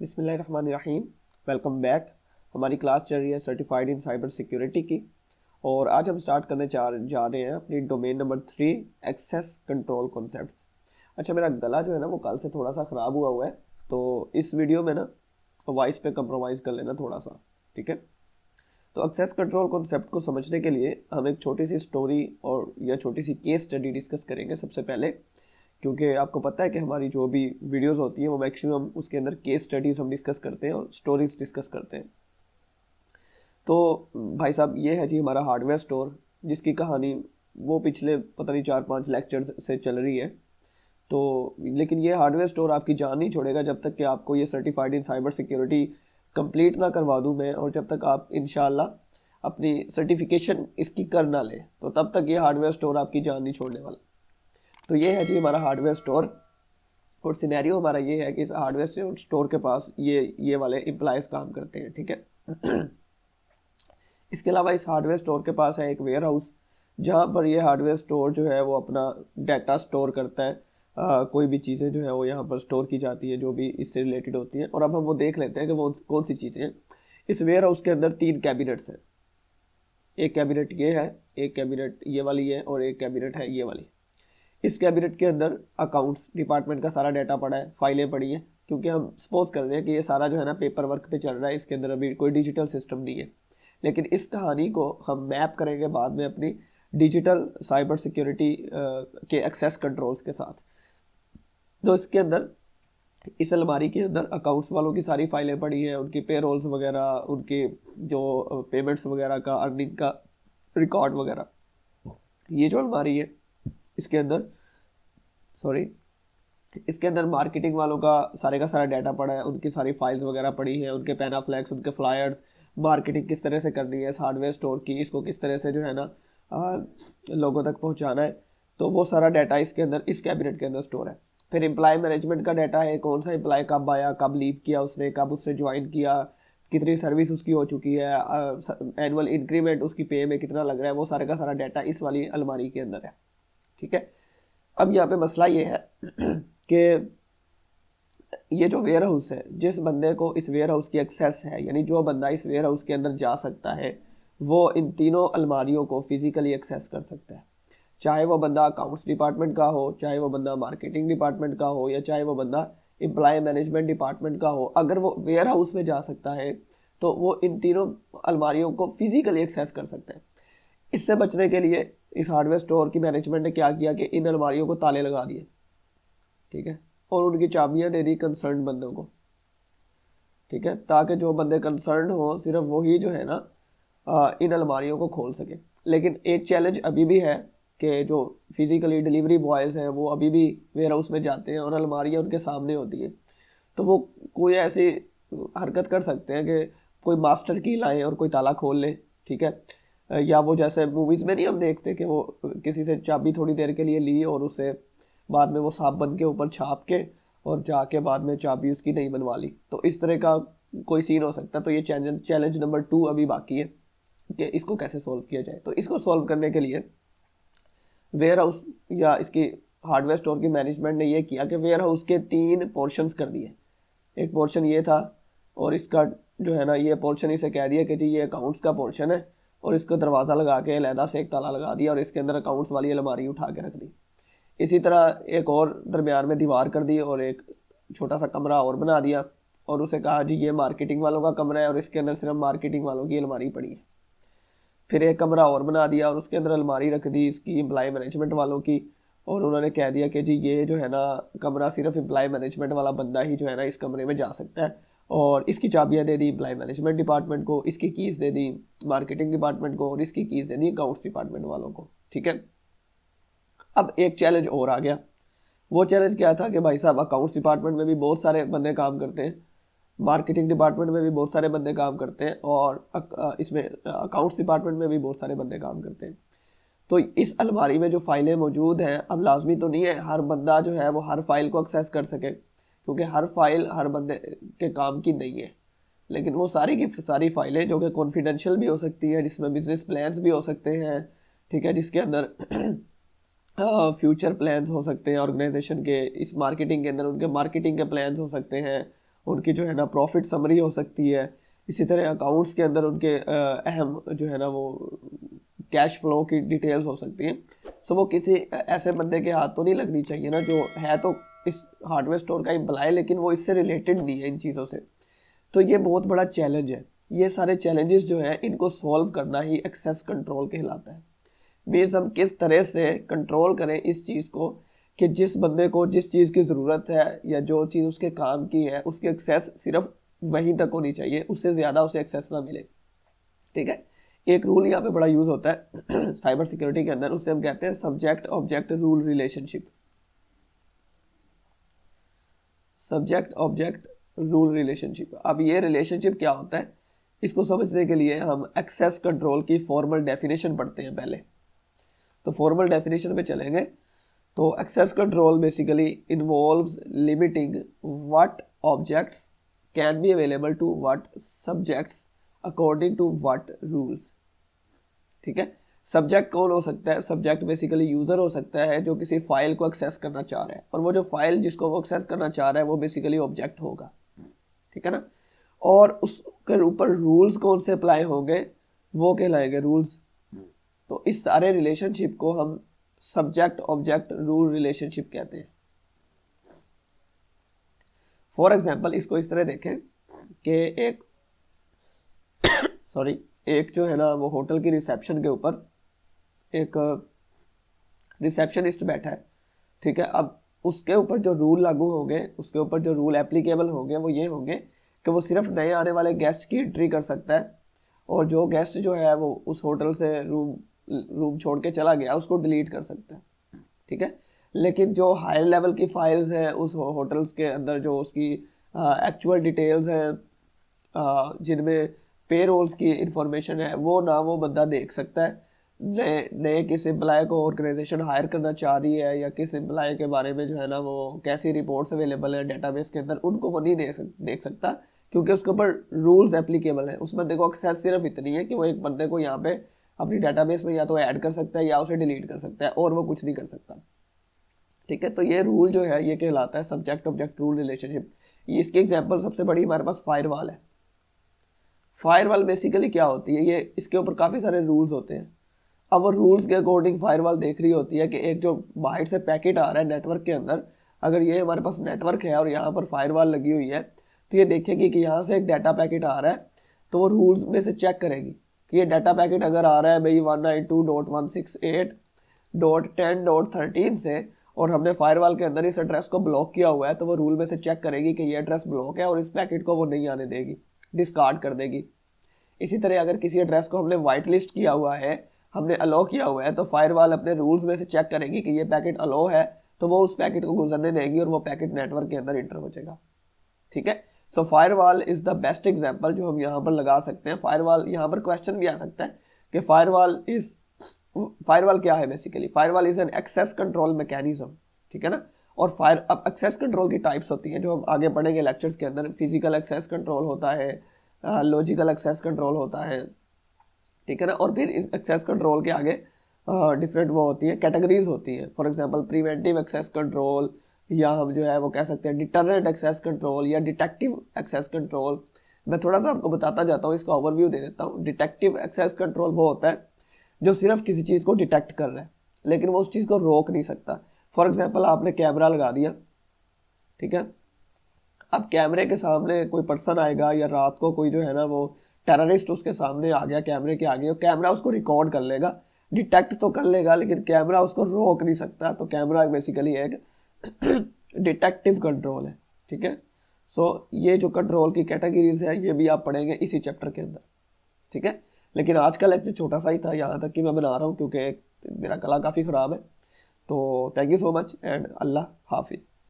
बिस्मिल्लाहिर्रहमानिर्रहीम। Welcome back. हमारी class चल रही है सर्टिफाइड इन साइबर सिक्योरिटी की, और आज हम स्टार्ट करने जा रहे हैं अपनी domain number 3, access control concepts. अच्छा, मेरा गला जो है ना वो कल से थोड़ा सा ख़राब हुआ है, तो इस वीडियो में ना वॉइस पे कंप्रोमाइज़ कर लेना थोड़ा सा, ठीक है। तो एक्सेस कंट्रोल कॉन्सेप्ट को समझने के लिए हम एक छोटी सी स्टोरी और या छोटी सी केस स्टडी डिस्कस करेंगे सबसे पहले, क्योंकि आपको पता है कि हमारी जो भी वीडियोस होती हैं वो मैक्सिमम उसके अंदर केस स्टडीज हम डिस्कस करते हैं और स्टोरीज डिस्कस करते हैं। तो भाई साहब, ये है जी हमारा हार्डवेयर स्टोर, जिसकी कहानी वो पिछले पता नहीं 4-5 लेक्चर से चल रही है। तो लेकिन ये हार्डवेयर स्टोर आपकी जान नहीं छोड़ेगा जब तक कि आपको ये सर्टिफाइड इन साइबर सिक्योरिटी कंप्लीट ना करवा दूं मैं, और जब तक आप इंशाल्लाह अपनी सर्टिफिकेशन इसकी कर ना ले, तो तब तक ये हार्डवेयर स्टोर आपकी जान नहीं छोड़ने वाला। तो ये है जी हमारा हार्डवेयर स्टोर, और सिनेरियो हमारा ये है कि इस हार्डवेयर स्टोर के पास ये वाले एम्प्लॉयज काम करते हैं, ठीक है। इसके अलावा इस हार्डवेयर स्टोर के पास है एक वेयर हाउस, जहाँ पर ये हार्डवेयर स्टोर जो है वो अपना डाटा स्टोर करता है। कोई भी चीज़ें जो है वो यहाँ पर स्टोर की जाती है जो भी इससे रिलेटेड होती हैं। और अब हम वो देख लेते हैं कि वो कौन सी चीज़ें हैं। इस वेयर हाउस के अंदर 3 कैबिनेट्स हैं। एक कैबिनेट ये है, एक कैबिनेट ये वाली है, और एक कैबिनेट है ये वाली। इस कैबिनेट के अंदर अकाउंट्स डिपार्टमेंट का सारा डाटा पड़ा है, फाइलें पड़ी हैं, क्योंकि हम सपोज कर रहे हैं कि ये सारा जो है ना पेपर वर्क पे चल रहा है, इसके अंदर अभी कोई डिजिटल सिस्टम नहीं है। लेकिन इस कहानी को हम मैप करेंगे बाद में अपनी डिजिटल साइबर सिक्योरिटी के एक्सेस कंट्रोल्स के साथ। तो इसके अंदर इस अलमारी के अंदर अकाउंट्स वालों की सारी फाइलें पड़ी हैं, उनकी पेरोल्स वगैरह, उनके जो पेमेंट्स वगैरह का, अर्निंग का रिकॉर्ड वगैरह। ये जो अलमारी है इसके अंदर इसके अंदर मार्केटिंग वालों का सारा डाटा पड़ा है, उनकी सारी फाइल्स वगैरह पड़ी हैं, उनके पैनाफ्लैक्स, उनके फ्लायर्स, मार्केटिंग किस तरह से करनी है इस हार्डवेयर स्टोर की, इसको किस तरह से जो है ना लोगों तक पहुंचाना है। तो वो सारा डाटा इसके अंदर इस कैबिनेट के अंदर स्टोर है। फिर एम्प्लॉय मैनेजमेंट का डाटा है, कौन सा एम्प्लॉय कब आया, कब लीव किया उसने, कब उससे ज्वाइन किया, कितनी सर्विस उसकी हो चुकी है, एनुअल इंक्रीमेंट उसकी पे में कितना लग रहा है, वो सारे का सारा डाटा इस वाली अलमारी के अंदर है, ठीक है। अब यहाँ पे मसला ये है कि ये जो वेयर हाउस है, जिस बंदे को इस वेयर हाउस की एक्सेस है, यानी जो बंदा इस वेयर हाउस के अंदर जा सकता है, वो इन तीनों अलमारियों को फिजिकली एक्सेस कर सकता है। चाहे वो बंदा अकाउंट्स डिपार्टमेंट का हो, चाहे वो बंदा मार्केटिंग डिपार्टमेंट का हो, या चाहे वो बंदा एम्प्लॉय मैनेजमेंट डिपार्टमेंट का हो। अगर वो वेयर हाउस में जा सकता है तो वो इन तीनों अलमारियों को फिजिकली एक्सेस कर सकता है। इससे बचने के लिए इस हार्डवेयर स्टोर की मैनेजमेंट ने क्या किया कि इन अलमारियों को ताले लगा दिए, ठीक है, और उनकी चाबियां दे दी कंसर्न बंदों को, ठीक है, ताकि जो बंदे कंसर्न हो सिर्फ वही जो है ना इन अलमारियों को खोल सके। लेकिन एक चैलेंज अभी भी है कि जो फिजिकली डिलीवरी बॉयज़ हैं वो अभी भी वेयर हाउस में जाते हैं और अलमारियां उनके सामने होती है। तो वो कोई ऐसी हरकत कर सकते हैं कि कोई मास्टर की लाए और कोई ताला खोल ले, ठीक है। या वो जैसे मूवीज़ में नहीं हम देखते कि वो किसी से चाबी थोड़ी देर के लिए ली और उसे बाद में वो सांप बन के ऊपर छाप के और जाके बाद में चाबी उसकी नहीं बनवा ली। तो इस तरह का कोई सीन हो सकता है। तो ये चैलेंज नंबर 2 अभी बाकी है कि इसको कैसे सोल्व किया जाए। तो इसको सोल्व करने के लिए वेयर हाउस या इसकी हार्डवेयर स्टोर की मैनेजमेंट ने ये किया कि वेयर हाउस के 3 पोर्शंस कर दिए। एक पोर्शन ये था, और इसका जो है ना ये पोर्शन इसे कह दिया कि जी ये अकाउंट्स का पोर्शन है, और इसको दरवाज़ा लगा के अलहदा से एक ताला लगा दिया और इसके अंदर अकाउंट्स वाली अलमारी उठा के रख दी। इसी तरह एक और दरमियान में दीवार कर दी और एक छोटा सा कमरा और बना दिया, और उसे कहा जी ये मार्केटिंग वालों का कमरा है और इसके अंदर सिर्फ मार्केटिंग वालों की अलमारी पड़ी है। फिर एक कमरा और बना दिया और उसके अंदर अलमारी रख दी इसकी एम्प्लॉय मैनेजमेंट वालों की, और उन्होंने कह दिया कि जी ये जो है ना कमरा सिर्फ एम्प्लॉय मैनेजमेंट वाला बंदा ही जो है ना इस कमरे में जा सकता है, और इसकी चाबियां दे दी एम्प्लॉय मैनेजमेंट डिपार्टमेंट को, इसकी कीज़ दे दी मार्केटिंग डिपार्टमेंट को, और इसकी keys they the accounts department वालों को, ठीक है। अब एक चैलेंज और आ गया। वो चैलेंज क्या था कि भाई साहब अकाउंट्स डिपार्टमेंट में भी बहुत सारे बंदे काम करते हैं, मार्केटिंग डिपार्टमेंट में भी बहुत सारे बंदे काम करते हैं, और इसमें अकाउंट्स डिपार्टमेंट में भी बहुत सारे बंदे काम करते हैं। तो इस अलमारी में जो फाइलें मौजूद हैं, अब लाजमी तो नहीं है हर बंदा जो है वो हर फाइल को एक्सेस कर सके, क्योंकि हर फाइल हर बंदे के काम की नहीं है। लेकिन वो सारी की सारी फाइलें जो कि कॉन्फिडेंशियल भी हो सकती है, जिसमें बिजनेस प्लान्स भी हो सकते हैं, ठीक है, जिसके अंदर फ्यूचर प्लान्स हो सकते हैं ऑर्गेनाइजेशन के, इस मार्केटिंग के अंदर उनके मार्केटिंग के प्लान्स हो सकते हैं, उनकी जो है ना प्रॉफिट समरी हो सकती है। इसी तरह अकाउंट्स के अंदर उनके अहम जो है ना वो कैश फ्लो की डिटेल्स हो सकती हैं। सो वो किसी ऐसे बंदे के हाथ तो नहीं लगनी चाहिए ना, जो है तो इस हार्डवेयर स्टोर का एम्प्लॉय लेकिन वो इससे रिलेटेड नहीं है इन चीज़ों से। तो ये बहुत बड़ा चैलेंज है। ये सारे चैलेंजेस जो है इनको सॉल्व करना ही एक्सेस कंट्रोल कहलाता है। मीन्स हम किस तरह से कंट्रोल करें इस चीज़ को कि जिस बंदे को जिस चीज़ की ज़रूरत है या जो चीज़ उसके काम की है उसकी एक्सेस सिर्फ वहीं तक होनी चाहिए, उससे ज़्यादा उसे एक्सेस ना मिले। ठीक है। एक रूल यहाँ पे बड़ा यूज़ होता है साइबर सिक्योरिटी के अंदर, उसे हम कहते हैं subject object rule relationship. Subject object rule relationship. अब ये रिलेशनशिप क्या होता है, इसको समझने के लिए हम एक्सेस कंट्रोल की फॉर्मल डेफिनेशन पढ़ते हैं पहले। तो फॉर्मल डेफिनेशन पे चलेंगे। तो access control basically involves limiting what objects can be available to what subjects according to what rules. ठीक है। सब्जेक्ट कौन हो सकता है, सब्जेक्ट बेसिकली यूजर हो सकता है जो किसी फाइल को एक्सेस करना चाह रहा है, और वो जो फाइल जिसको वो एक्सेस करना चाह रहा है वो बेसिकली ऑब्जेक्ट होगा। ठीक है ना। और उसके ऊपर रूल्स कौन से अप्लाई होंगे वो कहलाएंगे रूल्स। तो इस सारे रिलेशनशिप को हम सब्जेक्ट ऑब्जेक्ट रूल रिलेशनशिप कहते हैं। फॉर एग्जाम्पल इसको इस तरह देखें कि एक जो है ना वो होटल की रिसेप्शन के ऊपर एक रिसेप्शनिस्ट बैठा है। ठीक है। अब उसके ऊपर जो रूल लागू होंगे, उसके ऊपर जो रूल एप्लीकेबल होंगे वो ये होंगे कि वो सिर्फ नए आने वाले गेस्ट की एंट्री कर सकता है, और जो गेस्ट जो है वो उस होटल से रूम छोड़ के चला गया उसको डिलीट कर सकता है। ठीक है। लेकिन जो हायर लेवल की फाइल्स हैं उस होटल्स के अंदर, जो उसकी एक्चुअल डिटेल्स हैं जिनमें पे रोल्स की इंफॉर्मेशन है, वो ना वो बंदा देख सकता है। नए नए किस एम्प्लॉय को ऑर्गेनाइजेशन हायर करना चाह रही है या किस एम्प्लॉय के बारे में जो है ना वो कैसी रिपोर्ट्स अवेलेबल है डेटाबेस के अंदर, उनको वो नहीं देख सकता, क्योंकि उसके ऊपर रूल्स एप्लीकेबल है। उसमें देखो एक्सेस सिर्फ इतनी है कि वो एक बंदे को यहाँ पे अपनी डेटाबेस में या तो ऐड कर सकता है या उसे डिलीट कर सकता है, और वो कुछ नहीं कर सकता। ठीक है। तो ये रूल जो है ये कहलाता है सब्जेक्ट ऑब्जेक्ट रूल रिलेशनशिप। इसकी एग्जांपल सबसे बड़ी हमारे पास फायरवॉल है। फायरवॉल बेसिकली क्या होती है, ये इसके ऊपर काफी सारे रूल्स होते हैं। अब वो रूल्स के अकॉर्डिंग फायरवॉल देख रही होती है कि एक जो बाहर से पैकेट आ रहा है नेटवर्क के अंदर, अगर ये हमारे पास नेटवर्क है और यहाँ पर फायरवॉल लगी हुई है, तो ये देखेगी कि यहाँ से एक डाटा पैकेट आ रहा है, तो वो रूल्स में से चेक करेगी कि ये डाटा पैकेट अगर आ रहा है भाई 192.168.10.13 से, और हमने फायरवॉल के अंदर इस एड्रेस को ब्लॉक किया हुआ है, तो वो रूल में से चेक करेगी कि ये एड्रेस ब्लॉक है और इस पैकेट को वो नहीं आने देगी, डिस्कार्ड कर देगी। इसी तरह अगर किसी एड्रेस को हमने व्हाइट लिस्ट किया हुआ है, हमने अलो किया हुआ है, तो फायरवॉल अपने रूल्स में से चेक करेगी कि ये पैकेट अलो है, तो वो उस पैकेट को गुजरने देगी और वो पैकेट नेटवर्क के अंदर इंटर बचेगा। ठीक है। So firewall is the best example जो हम यहाँ पर लगा सकते हैं। फायरवॉल, यहाँ पर क्वेश्चन भी आ सकता है कि फायरवॉल क्या है। Basically firewall is an access control mechanism. ठीक है ना। और अब एक्सेस कंट्रोल की टाइप्स होती हैं जो हम आगे पढ़ेंगे लेक्चर्स के अंदर। फिजिकल एक्सेस कंट्रोल होता है, लॉजिकल एक्सेस कंट्रोल होता है। ठीक है ना। और फिर इस एक्सेस कंट्रोल के आगे डिफरेंट वो होती है, कैटेगरीज होती है। For example preventive access control, या हम जो है वो कह सकते हैं डिटरेंट एक्सेस कंट्रोल या डिटेक्टिव एक्सेस कंट्रोल। मैं थोड़ा सा आपको बताता जाता हूँ, इसका ओवरव्यू दे देता हूँ। डिटेक्टिव एक्सेस कंट्रोल वो होता है जो सिर्फ किसी चीज़ को डिटेक्ट कर रहा है लेकिन वो उस चीज़ को रोक नहीं सकता। फॉर एग्जाम्पल आपने कैमरा लगा दिया। ठीक है। अब कैमरे के सामने कोई पर्सन आएगा या रात को कोई जो है ना वो टेररिस्ट उसके सामने आ गया कैमरे के आगे, और कैमरा उसको रिकॉर्ड कर लेगा, डिटेक्ट तो कर लेगा लेकिन कैमरा उसको रोक नहीं सकता। तो कैमरा बेसिकली एक डिटेक्टिव कंट्रोल है। ठीक है। सो ये जो कंट्रोल की कैटेगरीज है ये भी आप पढ़ेंगे इसी चैप्टर के अंदर। ठीक है। लेकिन आज का लेक्चर छोटा सा ही था, यहाँ तक कि मैं बना रहा हूँ क्योंकि मेरा गला काफ़ी ख़राब है। तो thank you so much and अल्लाह हाफिज़।